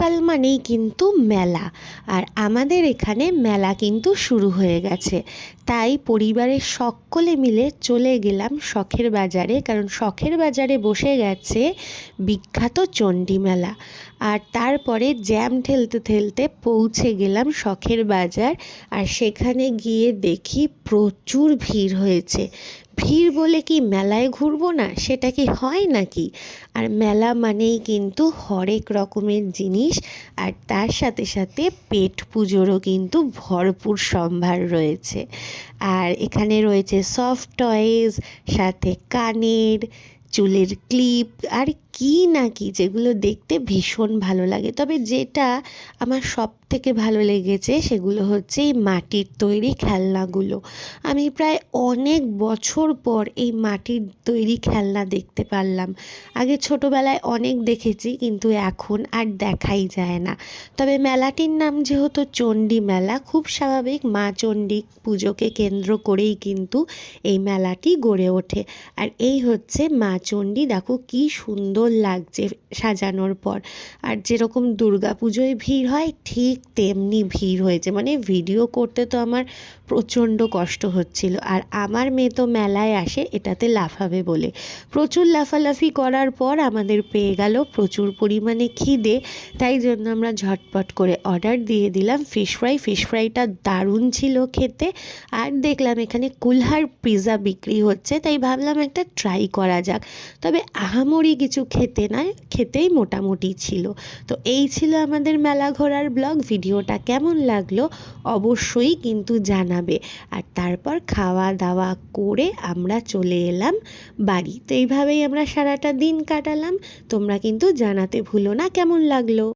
শীতকাল মানেই কিন্তু মেলা। আর আমাদের এখানে মেলা কিন্তু শুরু হয়ে গেছে। তাই পরিবারের সকলে মিলে চলে গেলাম শখের বাজারে, কারণ শখের বাজারে বসে গেছে বিখ্যাত চণ্ডী মেলা। আর তারপরে জ্যাম ঠেলতে ঠেলতে পৌঁছে গেলাম শখের বাজার। আর সেখানে গিয়ে দেখি প্রচুর ভিড় হয়েছে। ভিড় বলে কি মেলায় ঘুরবো না, সেটা কি হয় নাকি? আর মেলা মানেই কিন্তু হরেক রকমের জিনিস, আর তার সাথে সাথে পেট পুজোরও কিন্তু ভরপুর সম্ভার রয়েছে। আর এখানে রয়েছে সফট টয়েস, সাথে কানের, চুলের ক্লিপ, আর কি না কি, যেগুলো দেখতে ভীষণ ভালো লাগে। তবে যেটা আমার সব থেকে ভালো লেগেছে সেগুলো হচ্ছে এই মাটির তৈরি খেলনাগুলো। আমি প্রায় অনেক বছর পর এই মাটির তৈরি খেলনা দেখতে পারলাম। আগে ছোটোবেলায় অনেক দেখেছি, কিন্তু এখন আর দেখাই যায় না। তবে মেলাটির নাম যেহেতু চণ্ডী মেলা, খুব স্বাভাবিক, মা চণ্ডী পুজোকে কেন্দ্র করেই কিন্তু এই মেলাটি গড়ে ওঠে। আর এই হচ্ছে মা চণ্ডী, দেখো কি সুন্দর লাগছে সাজানোর পর। আর যেরকম দুর্গা পুজোয় ভিড় হয় ঠিক তেমনি ভিড় হয়েছে, মানে ভিডিও করতে তো আমার প্রচণ্ড কষ্ট হচ্ছিল। আর আমার মেয়ে তো মেলায় আসে এটাতে লাফাবে বলে। প্রচুর লাফালাফি করার পর আমাদের পেয়ে গেল প্রচুর পরিমাণে খিদে। তাই জন্য আমরা ঝটপট করে অর্ডার দিয়ে দিলাম ফিশ ফ্রাই। ফিশ ফ্রাইটা দারুণ ছিল খেতে। আর দেখলাম এখানে কুলহার পিৎজা বিক্রি হচ্ছে, তাই ভাবলাম একটা ট্রাই করা যাক। তবে আহামরি কিছু খেতে নয়, খেতেই মোটামুটি ছিল। তো এই ছিল আমাদের মেলা ঘোরার ব্লগ। ভিডিওটা কেমন লাগলো অবশ্যই কিন্তু জানাবে। আর তারপর খাওয়া দাওয়া করে আমরা চলে এলাম বাড়ি। তো এইভাবেই আমরা সারাটা দিন কাটালাম। তোমরা কিন্তু জানাতে ভুলো না কেমন লাগলো।